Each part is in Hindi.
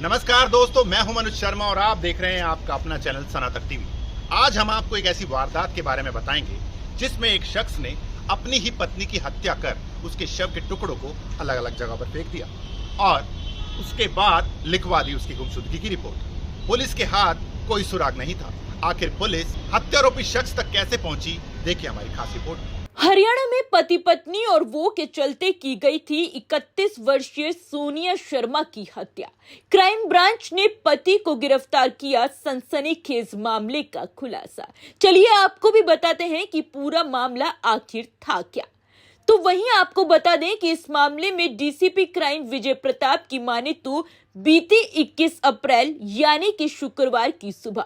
नमस्कार दोस्तों, मैं हूं मनुज शर्मा और आप देख रहे हैं आपका अपना चैनल सनातक टीवी। आज हम आपको एक ऐसी वारदात के बारे में बताएंगे जिसमें एक शख्स ने अपनी ही पत्नी की हत्या कर उसके शव के टुकड़ों को अलग अलग जगह पर फेंक दिया और उसके बाद लिखवा दी उसकी गुमशुदगी की रिपोर्ट। पुलिस के हाथ कोई सुराग नहीं था। आखिर पुलिस हत्यारोपी शख्स तक कैसे पहुंची, देखिए हमारी खास रिपोर्ट। हरियाणा में पति पत्नी और वो के चलते की गई थी 31 वर्षीय सोनिया शर्मा की हत्या। क्राइम ब्रांच ने पति को गिरफ्तार किया। सनसनीखेज मामले का खुलासा। चलिए आपको भी बताते हैं कि पूरा मामला आखिर था क्या। तो वहीं आपको बता दें कि इस मामले में डीसीपी क्राइम विजय प्रताप की माने तो बीते 21 अप्रैल यानी कि शुक्रवार की सुबह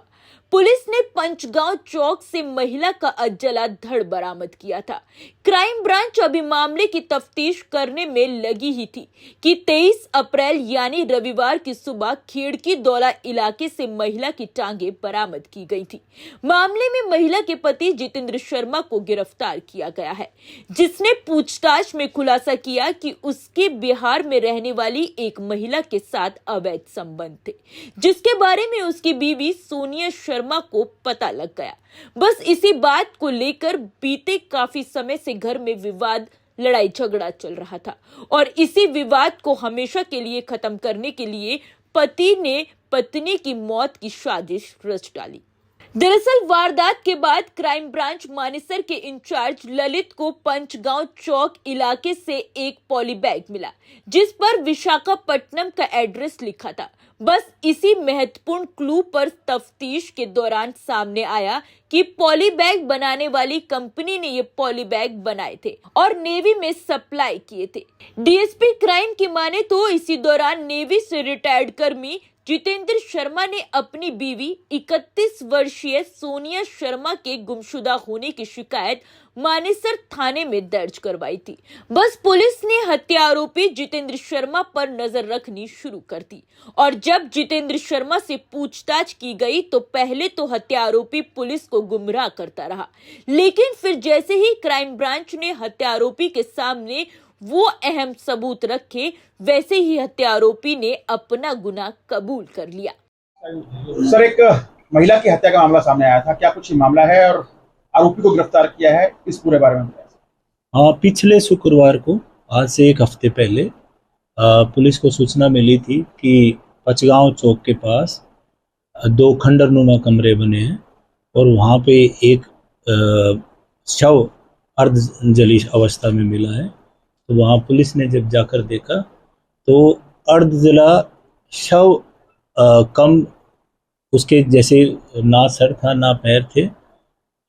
पुलिस ने पंचगांव चौक से महिला का अज्जला धड़ बरामद किया था। क्राइम ब्रांच अभी मामले की तफ्तीश करने में लगी ही थी कि 23 अप्रैल यानी रविवार की सुबह खेड़की दौला इलाके से महिला की टांगे बरामद की गई थी। मामले में महिला के पति जितेंद्र शर्मा को गिरफ्तार किया गया है, जिसने पूछताछ में खुलासा किया कि उसके बिहार में रहने वाली एक महिला के साथ अवैध संबंध थे, जिसके बारे में उसकी बीवी सोनिया शर्मा को पता लग गया। बस इसी बात को लेकर बीते काफी समय से घर में विवाद, लड़ाई झगड़ा चल रहा था और इसी विवाद को हमेशा के लिए खत्म करने के लिए पति ने पत्नी की मौत की साजिश रच डाली। दरअसल वारदात के बाद क्राइम ब्रांच मानेसर के इंचार्ज ललित को पंचगांव चौक इलाके से एक पॉली बैग मिला, जिस पर विशाखापट्टनम का एड्रेस लिखा था। बस इसी महत्वपूर्ण क्लू पर तफ्तीश के दौरान सामने आया कि पॉली बैग बनाने वाली कंपनी ने ये पॉली बैग बनाए थे और नेवी में सप्लाई किए थे। डीएसपी क्राइम की माने तो इसी दौरान नेवी से रिटायर्ड कर्मी जितेंद्र शर्मा ने अपनी बीवी 31 वर्षीय सोनिया शर्मा के गुमशुदा होने की शिकायत मानेसर थाने में दर्ज करवाई थी। बस पुलिस ने हत्या आरोपी जितेंद्र शर्मा पर नजर रखनी शुरू कर दी और जब जितेंद्र शर्मा से पूछताछ की गई तो पहले तो हत्या आरोपी पुलिस को गुमराह करता रहा, लेकिन फिर जैसे ही क्राइम ब्रांच ने हत्या आरोपी के सामने वो अहम सबूत रखे, वैसे ही हत्या आरोपी ने अपना गुनाह कबूल कर लिया। सर, एक महिला की हत्या का मामला सामने आया था, क्या कुछ मामला है और आरोपी को गिरफ्तार किया है, इस पूरे बारे में? हाँ, पिछले शुक्रवार को, आज से एक हफ्ते पहले पुलिस को सूचना मिली थी कि पंचगांव चौक के पास 2 खंडरनुमा कमरे बने हैं और वहाँ पे एक शव अर्धजली अवस्था में मिला है। तो वहाँ पुलिस ने जब जाकर देखा तो अर्धजला शव कम उसके जैसे ना सर था, ना पैर थे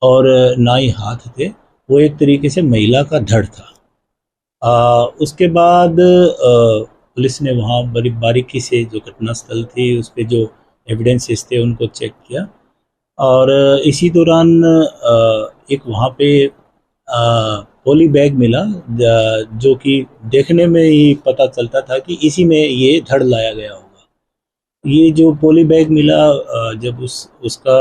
और ना ही हाथ थे, वो एक तरीके से महिला का धड़ था। उसके बाद पुलिस ने वहाँ बड़ी बारीकी से जो घटनास्थल थी उस पर जो एविडेंसेस थे उनको चेक किया और इसी दौरान एक वहाँ पे पॉली बैग मिला, जो कि देखने में ही पता चलता था कि इसी में ये धड़ लाया गया होगा। ये जो पॉली बैग मिला, जब उसका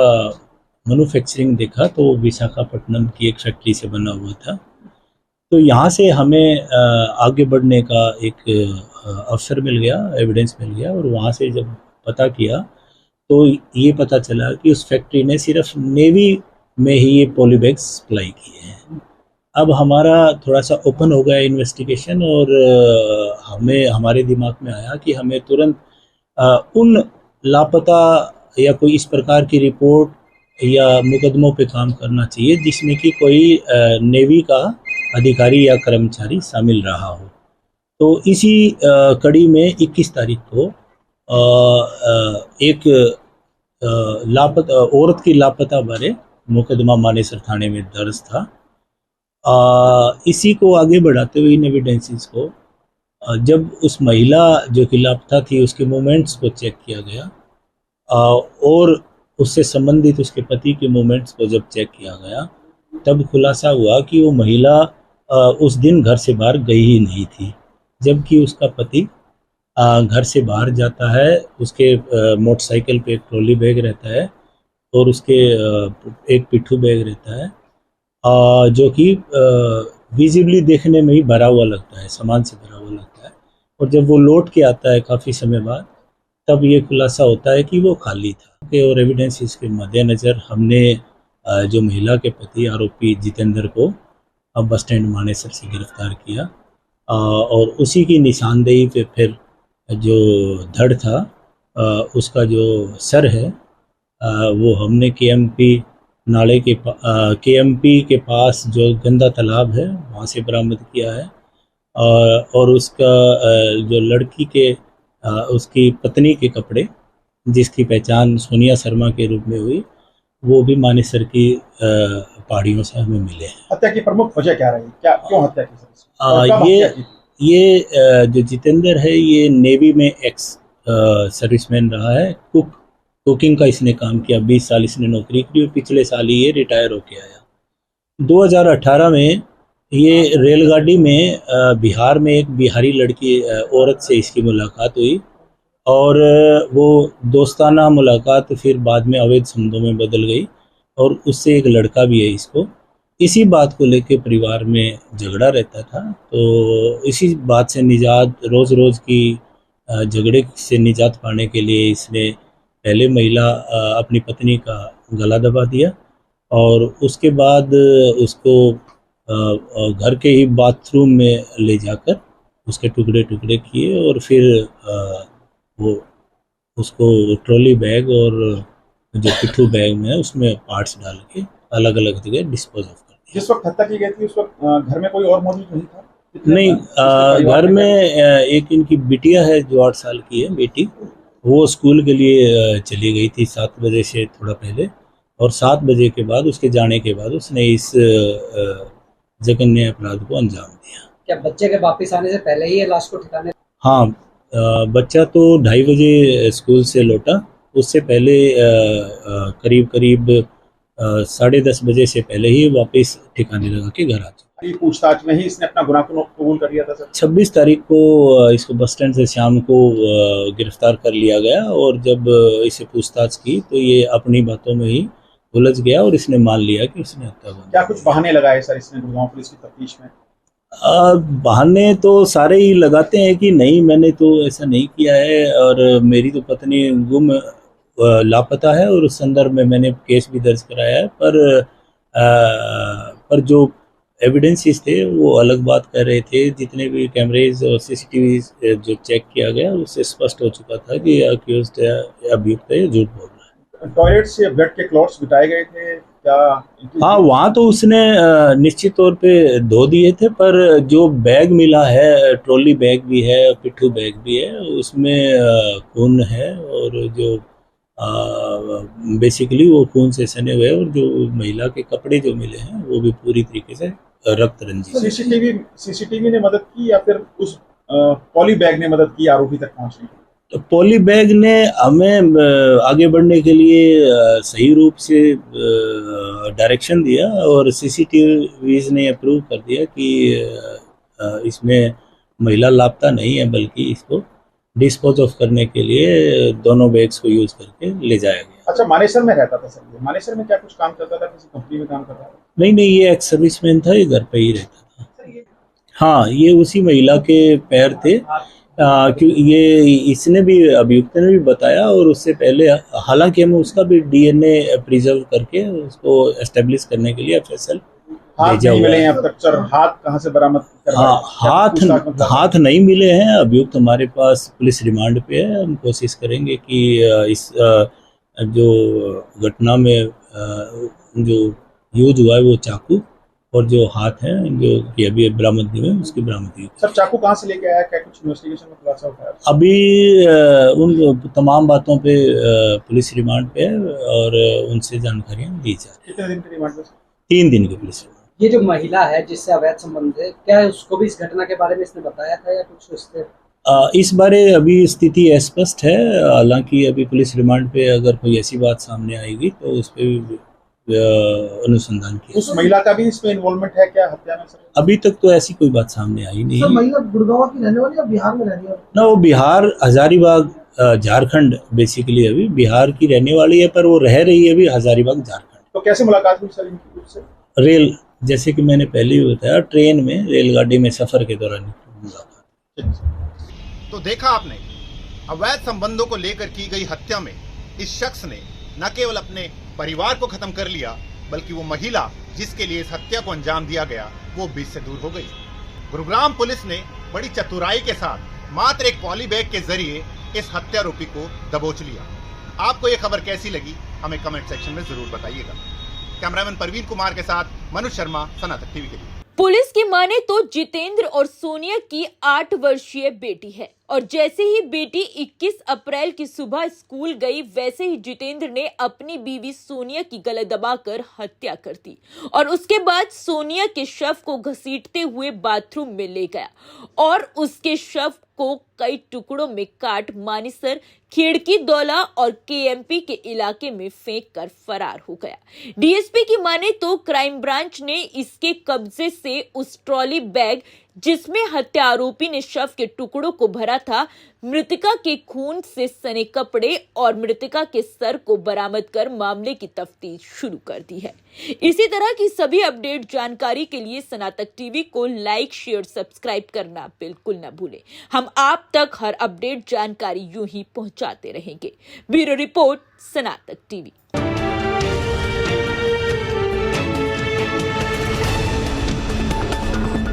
मैन्युफैक्चरिंग देखा तो विशाखापट्टनम की एक फैक्ट्री से बना हुआ था। तो यहाँ से हमें आगे बढ़ने का एक अवसर मिल गया, एविडेंस मिल गया और वहाँ से जब पता किया तो ये पता चला कि उस फैक्ट्री ने सिर्फ नेवी में ही ये पॉली बैग सप्लाई किए हैं। अब हमारा थोड़ा सा ओपन हो गया इन्वेस्टिगेशन और हमारे दिमाग में आया कि हमें तुरंत उन लापता या कोई इस प्रकार की रिपोर्ट या मुकदमों पे काम करना चाहिए जिसमें कि कोई नेवी का अधिकारी या कर्मचारी शामिल रहा हो। तो इसी कड़ी में 21 तारीख को एक लापता औरत की लापता बारे मुकदमा मानेसर थाने में दर्ज था। इसी को आगे बढ़ाते हुए इन एविडेंसेस को जब उस महिला जो कि लापता थी उसके मूवमेंट्स को चेक किया गया और उससे संबंधित उसके पति के मूवमेंट्स को जब चेक किया गया तब खुलासा हुआ कि वो महिला उस दिन घर से बाहर गई ही नहीं थी, जबकि उसका पति घर से बाहर जाता है। उसके मोटरसाइकिल पे एक ट्रॉली बैग रहता है और उसके एक पिट्ठू बैग रहता है जो कि विजिबली देखने में ही भरा हुआ लगता है, सामान से भरा हुआ लगता है। और जब वो लौट के आता है काफ़ी समय बाद तब ये खुलासा होता है कि वो खाली था। और एविडेंस के मद्देनज़र हमने जो महिला के पति आरोपी जितेंद्र को बस स्टैंड मानेसर से गिरफ्तार किया और उसी की निशानदेही पे फिर जो धड़ था उसका जो सर है वो हमने केएमपी के पास जो गंदा तालाब है वहाँ से बरामद किया है और उसका जो लड़की के उसकी पत्नी के कपड़े जिसकी पहचान सोनिया शर्मा के रूप में हुई वो भी मानेसर की पहाड़ियों से हमें मिले हैं। हत्या की प्रमुख वजह क्या रही, क्या क्यों हत्या की सर? और कब हत्या की? ये जो जितेंद्र है ये नेवी में एक्स सर्विसमैन रहा है। कुकिंग का इसने काम किया, 20 साल इसने नौकरी की और पिछले साल ही ये रिटायर होके आया। 2018 में ये रेलगाड़ी में बिहार में एक बिहारी लड़की औरत से इसकी मुलाकात हुई और वो दोस्ताना मुलाकात फिर बाद में अवैध संबंधों में बदल गई और उससे एक लड़का भी है। इसको इसी बात को लेके परिवार में झगड़ा रहता था, तो इसी बात से निजात रोज़ की झगड़े से निजात पाने के लिए इसने पहले अपनी पत्नी का गला दबा दिया और उसके बाद उसको घर के ही बाथरूम में ले जाकर उसके टुकड़े किए और फिर वो उसको ट्रॉली बैग और जो पिट्ठू बैग में है उसमें पार्ट्स डाल के अलग अलग जगह डिस्पोज ऑफ कर दिया। जिस वक्त हत्या की गई थी उस वक्त घर में कोई और मौजूद नहीं था? नहीं, घर में एक इनकी बिटिया है जो 8 साल की है बेटी, वो स्कूल के लिए चली गई थी 7 बजे से थोड़ा पहले और 7 बजे के बाद उसके जाने के बाद उसने इस जघन्य अपराध को अंजाम दिया। क्या बच्चे के वापस आने से पहले ही ये लाश को ठिकाने? हाँ, बच्चा तो 2:30 बजे स्कूल से लौटा, उससे पहले करीब 10:30 बजे से पहले ही वापस ठिकाने लगा के घर आ चुका। पूछताछ में ही इसने अपना गुनाह को कबूल कर लिया था सर? 26 तारीख को इसको बस स्टैंड से शाम को गिरफ्तार कर लिया गया और जब इसे पूछताछ की तो ये अपनी बातों में ही उलझ गया और इसने मान लिया कि उसने हत्या की। क्या कुछ बहाने लगाए सर इसने गुड़गांव पुलिस की तफ्तीश में? बहाने तो सारे ही लगाते हैं कि नहीं मैंने तो ऐसा नहीं किया है और मेरी तो पत्नी लापता है और उस संदर्भ में मैंने केस भी दर्ज कराया है, पर जो एविडेंसेस थे वो अलग बात कर रहे थे। जितने भी कैमरेज और सीसीटीवी जो चेक किया गया उससे स्पष्ट हो चुका था कि अक्यूज्ड अभियुक्त है झूठ बोल रहा है। टॉयलेट से ब्लड के क्लॉट्स बिताए गए थे क्या? हाँ, वहाँ तो उसने निश्चित तौर पे धो दिए थे, पर जो बैग मिला है ट्रॉली बैग भी है, पिट्ठू बैग भी है, उसमें खून है और जो बेसिकली वो खून से सने हुए और जो महिला के कपड़े जो मिले हैं वो भी पूरी तरीके से रक्त रंजित। सीसीटीवी ने मदद की या फिर उस पॉली बैग ने मदद की आरोपी तक पहुंचने की? तो पॉली बैग ने हमें आगे बढ़ने के लिए सही रूप से डायरेक्शन दिया और सीसीटीवीज ने अप्रूव कर दिया कि इसमें महिला लापता नहीं है, बल्कि इसको डिस्पोज ऑफ करने के लिए दोनों बैग्स को यूज करके ले जाया गया। अच्छा, मानेसर में रहता था सर? मानेसर में क्या कुछ काम करता था? किसी कंपनी में काम करता था? नहीं, ये एक्स सर्विसमैन था, ये घर पे ही रहता था। हाँ, ये उसी महिला के पैर थे कि ये इसने भी अभियुक्त ने भी बताया और उससे पहले हालांकि हम उसका भी डीएनए प्रिजर्व करके उसको एस्टेब्लिश करने के लिए एफएसएल भेजा हुआ है। अब तक सर हाथ कहाँ से बरामद करवाए? हाथ नहीं मिले हैं। अभियुक्त हमारे पास पुलिस रिमांड पे है। हम कोशिश करेंगे कि इस जो घटना में जो यूज हुआ है वो चाकू और जो हाथ है जो कि अभी बरामद हुए उसकी बरामदगी। सर चाकू कहाँ से लेके आया? क्या कुछ इन्वेस्टिगेशन में खुलासा होता है? अभी उन तमाम बातों पे पुलिस रिमांड पे है और उनसे जानकारियां दी जा रही है। कितने दिन की रिमांड में? 3 दिन की पुलिस रिमांड। ये जो महिला है जिससे अवैध संबंध है, क्या उसको भी इस घटना के बारे में इसने बताया था या कुछ उससे? इस बारे अभी स्थिति अस्पष्ट है। हालांकि अभी पुलिस रिमांड पे अगर कोई ऐसी बात सामने आएगी तो उस पे भी अनुसंधान किया। उस महिला का भी इसमें इन्वॉल्वमेंट है क्या हत्या में सर? अभी तक तो ऐसी कोई बात सामने आई नहीं। सर महिला गुड़गांव की रहने वाली या बिहार में रहने वाली? ना, वो बिहार हजारीबाग झारखंड बेसिकली अभी बिहार की रहने वाली है, पर वो रह रही है अभी हजारीबाग झारखंड। तो कैसे मुलाकात हुई सर इनकी उससे? रेल, जैसे कि मैंने पहले ही बताया, ट्रेन में रेलगाड़ी में सफर के दौरान मुलाकात। तो देखा आपने, अवैध संबंधों को लेकर की गई हत्या में इस शख्स ने न केवल अपने परिवार को खत्म कर लिया, बल्कि वो महिला जिसके लिए इस हत्या को अंजाम दिया गया वो बीच से दूर हो गई। गुरुग्राम पुलिस ने बड़ी चतुराई के साथ मात्र एक पॉली बैग के जरिए इस हत्यारोपी को दबोच लिया। आपको ये खबर कैसी लगी हमें कमेंट सेक्शन में जरूर बताइएगा। कैमरामैन परवीन कुमार के साथ मनोज शर्मा, सनातक टीवी के लिए। पुलिस की माने तो जितेंद्र और सोनिया की 8 वर्षीय बेटी है और जैसे ही बेटी 21 अप्रैल की सुबह स्कूल गई वैसे ही जितेंद्र ने अपनी बीवी सोनिया की गला दबाकर हत्या कर दी और उसके बाद सोनिया के शव को घसीटते हुए बाथरूम में ले गया और उसके शव को कई टुकड़ों में काट मानेसर, खिड़की दौला और केएमपी के इलाके में फेंक कर फरार हो गया। डीएसपी की माने तो क्राइम ब्रांच ने इसके कब्जे से उस ट्रॉली बैग जिसमें हत्या आरोपी ने शव के टुकड़ों को भरा था, मृतका के खून से सने कपड़े और मृतका के सर को बरामद कर मामले की तफ्तीश शुरू कर दी है। इसी तरह की सभी अपडेट जानकारी के लिए सनातक टीवी को लाइक, शेयर, सब्सक्राइब करना बिल्कुल न भूलें। हम आप तक हर अपडेट जानकारी यूं ही पहुंचाते रहेंगे। Bureau report, Sanatak TV.